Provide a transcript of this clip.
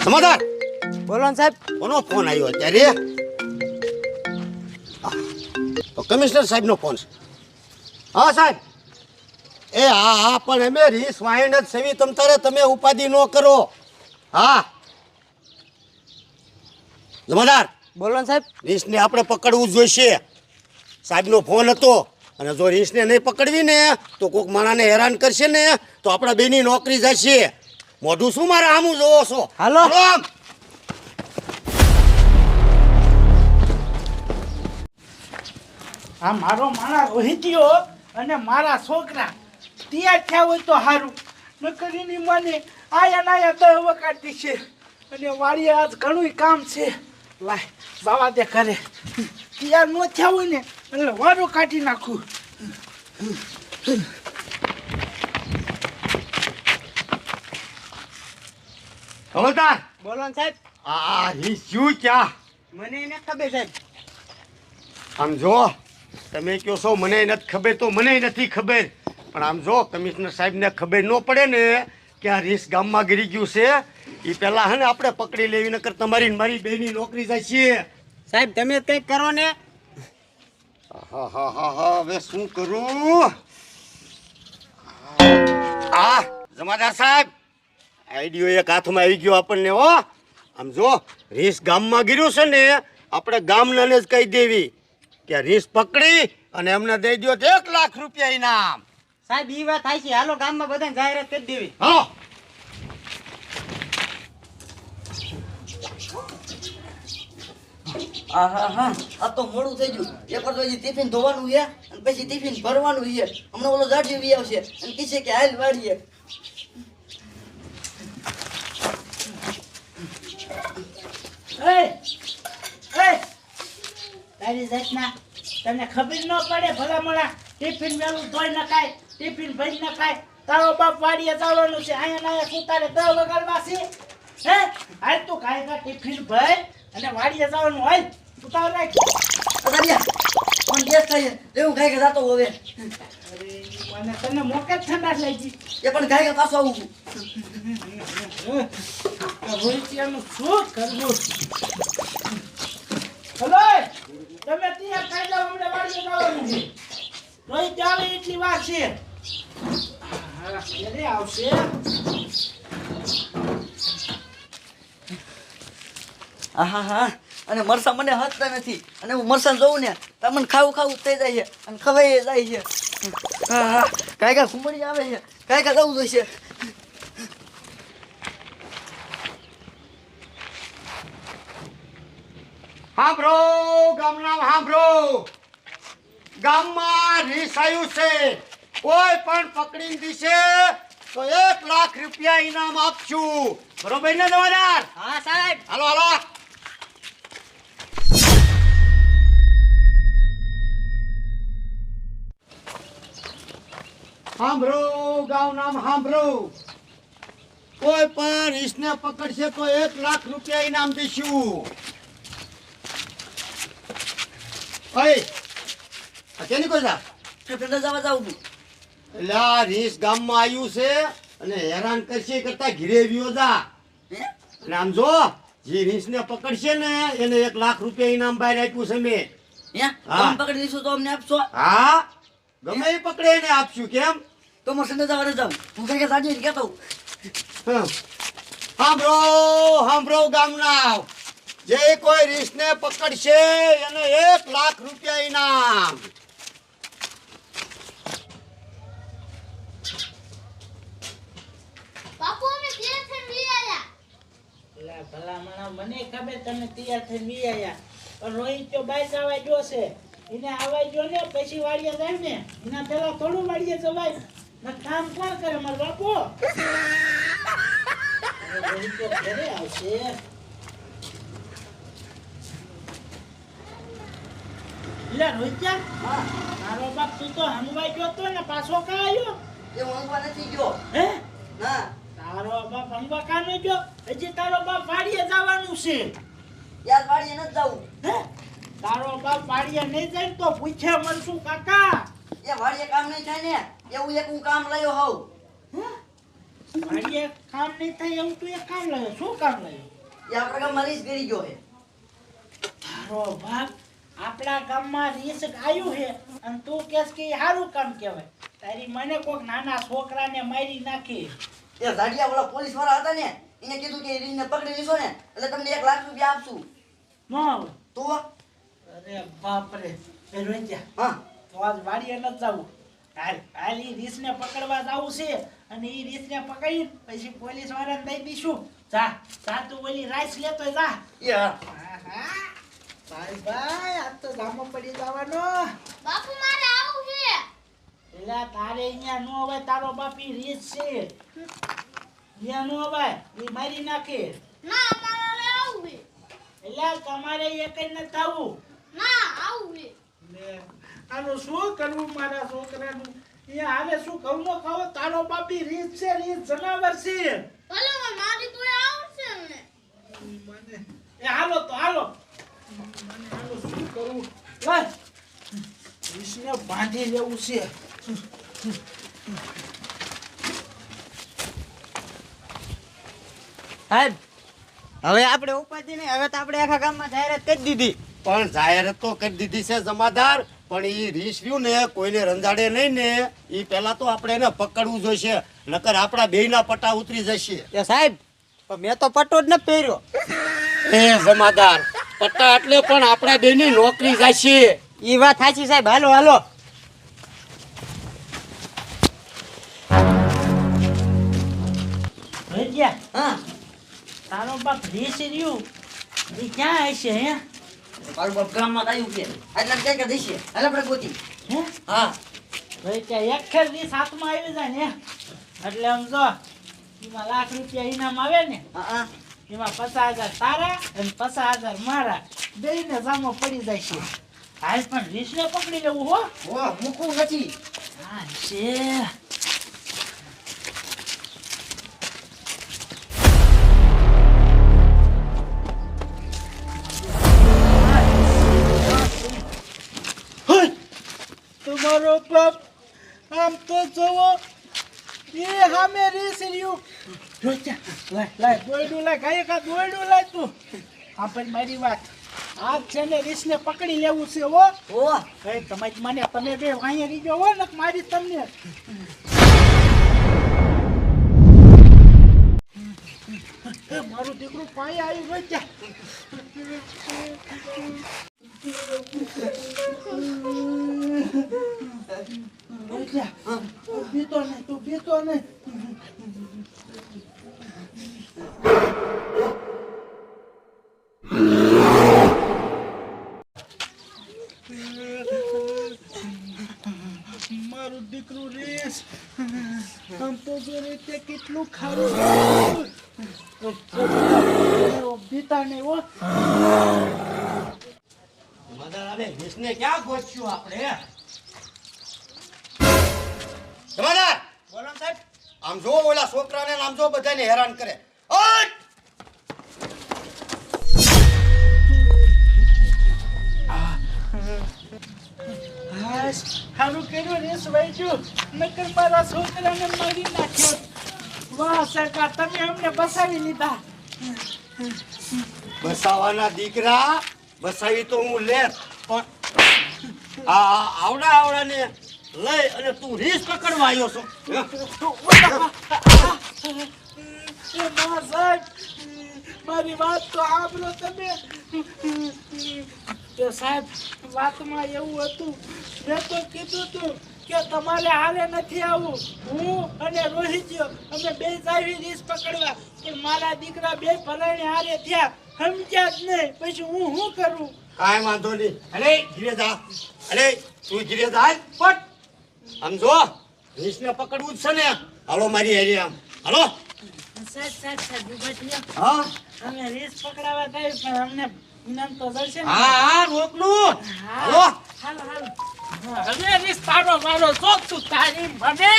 સમાધાન બોલો ને સાહેબ. કોનો ફોન આવ્યો અત્યારે? તો કમિશનર સાહેબનો ફોન છે. હા સાહેબ. એ હા પણ અમે રીસ વાહિન જ સેવી તમ તારે તમે ઉપાધિ ન કરો. હા જમાદાર બોલો ને સાહેબ. રીસને આપણે પકડવું જોઈશે. સાહેબનો ફોન હતો અને જો રીસને નહીં પકડવી ને તો કોઈક માણાને હેરાન કરશે ને તો આપણા બેની નોકરી જશે. મોઢું શું મારે આમું જોવો છો? હાલો. આમ. આ મારો માણા રોહિતીયો અને મારા છોકરા તૈયાર થયા હોય તો સારું. ન કરીને મને આયા નાયા દહ વકારતી છે અને વાડીએ આજ ઘણું કામ છે. લાય જવા દે ઘરે. તૈયાર ન થયા હોય ને એટલે વારો કાઢી નાખું. હવલદાર બોલો ને સાહેબ. આ રીસ શું ક્યાં? મને એને ખબર સાહેબ. આમ જો તમે કહો છો મને નથી ખબર તો મને નથી ખબર, પણ આમ જો કમિશનર સાહેબને ખબર ન પડે ને કે આ રીસ ગામમાં ગીરી ગયું છે એ પહેલાં હે ને આપણે પકડી લેવી, નકર તમારી ને મારી બેની નોકરી જાય છે. સાહેબ તમે કંઈક કરો ને. હા હા હા હા હવે શું કરું? આ જમાદાર સાહેબ આઈડિયો એક હાથમાં આવી ગયો આપણને. હો આમ જો રીસ ગામમાં ગીર્યું છે ને આપણે ગામનાને જ કહી દેવી કે રીસ પકડી અને એમને દઈ દો 1 લાખ રૂપિયા ઇનામ. સાહેબ ઈ વાત થાય છે. હાલો ગામમાં બધાને જાહેરાત કરી દેવી. હાલો. હા આ તો મોડું થઈ ગયું. એક વાર તો હજી ટિફિન ધોવાનું છે અને પછી ટિફિન ભરવાનું છે. હમણાં ઓલો જાડી વી આવશે અને કીધે કે હાલ વાળીએ. તારી જાતના તને ખબર ન પડે ભલા મોડા ટિફિન વેલું ધોઈ નખાય, ટિફિન ભરી નખાય. તારો બાપ વાડીએ જવાનું છે, અહીંયા નાયા સુતારે 10 વગાડવા છે. હે હાલ તું કાંઈ ટિફિન ભર અને વાડીએ જવાનું હોય ઉતાર રાખ. અદાડિયા કોણ ગેસ થાય છે હું ખાઈ જતો હવે. અરે મને તને મોકે જ ઠંડા લાગી. એ પણ ખાઈ પાછો આવું છું. રોહિતિયાનું શું કરવું? હલો તમે તૈયાર થઈ જાઓ, અમને વાડીએ જવાનું છે. રોહિત આવે એટલી વાર છે. હા ક્યારે આવશે? હા અને મરસા મને હસતા નથી અને હું મરસાને જોઉં ને તો મને ખાવું થઈ જાય છે અને ખવાઈ જાય છે. હા કાંઈ ઘુમડી આવે છે, કાંઈ જવું જોઈશે. હાંભળો ગામના હાંભળો, ગામમાં રીસ આવ્યું છે. કોઈ પણ પકડીને દીશે તો 1 લાખ રૂપિયા ઇનામ આપશું. બરોબર ને જમાદાર? હા સાહેબ. હાલો હાલો. સાંભળો ગામના હાંભળો, કોઈ પણ રીસને પકડશે તો 1 લાખ રૂપિયા ઇનામ દઈશું. ઓય આ કેની કોઈ જા? ફેફડા જવા જાઉં છું. એટલે આ રીસ ગામમાં આવ્યું છે અને હેરાન કરશે કરતા ઘીરે વ્યો જા. હે અને આમ જો જે રીસને પકડશે ને એને 1 લાખ રૂપિયા ઇનામ બહાર આપ્યું છે મેં. હે હા. તમે પકડી દઈશું તો અમને આપશો? હા ગમે એ પકડે એને આપશું. કેમ? તો મરસાને જવા જાઉં હું કાંઈ સાજી કહેતો હું. હમ. સાંભળો સાંભળો ગામના, જે કોઈ રીસને પકડશે એને 1 લાખ રૂપિયા ઇનામ. બાપુ અમે તૈયાર થઈને વી આયા. લા ભલા મણા મને ખબર તમે તૈયાર થઈને વી આયા, પણ રોહિત તો બાઈક આવા ગયો છે. એને આવા ગયો ને પછી વાડીએ જાય ને એના પેલા થોડું વાડીએ જવાય ને કામ કોણ કરે મારો બાપુ? હવે રોહિત તો ઘરે આવશે. લે રોહિત્યા, હા તારો બાપ તું તો હમવાઈ ગયો તો ને પાછો કા આવ્યો? એ ઊંઘવા નથી ગયો. હે ના તારો બાપ હમવા કા ન ગયો? હજી તારો બાપ વાડીએ જવાનું છે. યાર વાડીએ નથી જવું. હે તારો બાપ વાડીએ નહીં જાય ને તો પૂછે મળશું કાકા. એ વાડીએ કામ નહીં થાય ને એવું એક હું કામ લયો હોઉં. વાડીએ કામ નહીં થાય એવું તું એક કામ લાવ્યો. શું કામ લાવ્યો? એ આપણા ગામમાં રીસ કરી ગયો છે. તારો બાપ આપણા ગામમાં રીસ આવ્યું છે અને તું કહેશ કે એ સારું કામ કહેવાય. તારી મને કોક નાના છોકરાને મારી નાખી. એ ઝાડિયા વાળા પોલીસ વાળા હતા ને એને કીધું કે એ રીસને પકડી લીધો ને એટલે તમને 1 લાખ રૂપિયા આપશું. ન આવે. તો અરે બાપ રે એ રોજ્યા હા તો આજ વાડીએ ન જવું. હાલ હાલ ઈ રીસને પકડવા જાવું છે અને ઈ રીસને પકડી પછી પોલીસ વાળાને દઈ દઈશું. જા જા તું ઓલી રાઈસ લેતો જા. એ હા. આહા. ભાઈ ભાઈ આ તો ગામો પડી જવાનો. બાપુ મારે આવું છે. એલા તારે અહીંયા નો હવે તારો બાપી રીસ છે. અહીંયા નો હવે ઈ મારી નાખે. ના મારે આવું છે. એલા તમારે એક જ ન થાવું. ના આવું છે. લે આનું શું કરવું મારા છોકરાનું? અહીંયા હાલે શું કહું નો ખાવો તારો બાપી રીસ છે રીસ જનાવર છે. ભલે હવે મારી કોઈ આવશે ને. મને એ હાલો તો હાલો. મને હાલો શું કરવું? બસ રીસને બાંધી લેવું છે. સાહેબ હવે આપણે ઉપાધિ નહીં, હવે તો આપણે આખા ગામમાં જાહેરાત કરી દીધી. પણ જાહેરાત તો કરી દીધી છે જમાદાર, પણ ઈ રીસ રહ્યું ને કોઈને રંજાડે નહીં ને ઈ પહેલા તો આપણે એને પકડવું જોઈશે, નકર આપણા બેયના પટા ઉતરી જશે. એ સાહેબ પણ મેં તો પટ્ટો જ ન પહેર્યો. એ જમાદાર, પટ્ટા એટલે પણ આપણા બેયની નોકરી જશે. ઈ વાત સાચી સાહેબ. હાલો હાલો. ભૈયા હા તારો બાપ રીસ રહ્યું એ ક્યાં હશે હે? મારું બાપ ગામમાં આવ્યું છે એટલે ક્યાં કે દઈશે એટલે આપણે ગોતી. હે હા ભાઈ ત્યાં એક ખેર રીસ હાથમાં આવી જાય ને એટલે આમ જો એમાં લાખ રૂપિયા ઇનામ આવે ને હા એમાં 50,000 તારા અને 50,000 મારા બેયને સામો પડી જાય છે. હાલ પણ રીસને પકડી લેવું હો. ઓ મૂકવું નથી. હા છે. તમારો બાપ આમ તો જોવો એ સામે રીસ રહ્યું. લાય દોયડું લાય ગાય કા દોયડું લાય તું. આ પણ મારી વાત આ છે ને રીસને પકડી લેવું છે હો. ઓ કઈ તમારી મને તમે બે અહીંયા રીજો હો ને મારી તમને. મારું દીકરું પાયે આવી રોજ્યા. તું પીતો નહીં તું પીતો નહીં. મારું દીકરું રેસ આમ તો જો રીતે કેટલું ખારું પીતા નહીં હો. જમાદાર, હવે રીસને ક્યાં ગોત્યું આપણે? જમાદાર, બોલો ને સાહેબ. આમ જો ઓલા છોકરાને ને આમ જો બધાને હેરાન કરે. ઓય! હાશ સારું કર્યું રેસ વાંચ્યું નકર મારા છોકરાને મારી નાખ્યો. વાહ સરકાર તમે અમને બસાવી લીધા. બસાવાના દીકરા, બસાવી તો હું લે, પણ આ આવડાને લઈ અને તું રીસ પકડવા આવ્યો છો. એ મા સાહેબ મારી વાત તો સાંભળો તમે. તો સાહેબ વાતમાં એવું હતું મેં તો કીધું તું કે તમારે હાલે નથી આવું. હું અને રોહિત્યો અમે બે જાવી રીસ પકડવા પણ મારા દીકરા બે ભલાઈને હારે થયા સમજ્યા જ નહીં. પછી હું શું કરું? કાંઈ વાંધો નહીં. અરે ઘીરે જા, અરે તું ઘીરે જા. પટ આમ જો રીસને પકડવું જ છે ને. હાલો મારી હેરી આમ હાલો. સાહેબ ઉભા થયો. હા અમે રીસ પકડાવા જાય પણ અમને ઇનામ તો જશે ને. હા રોકનું. હાલો. હાલો હાલો હવે રીસ તારો મારો શોખ તું તારી મને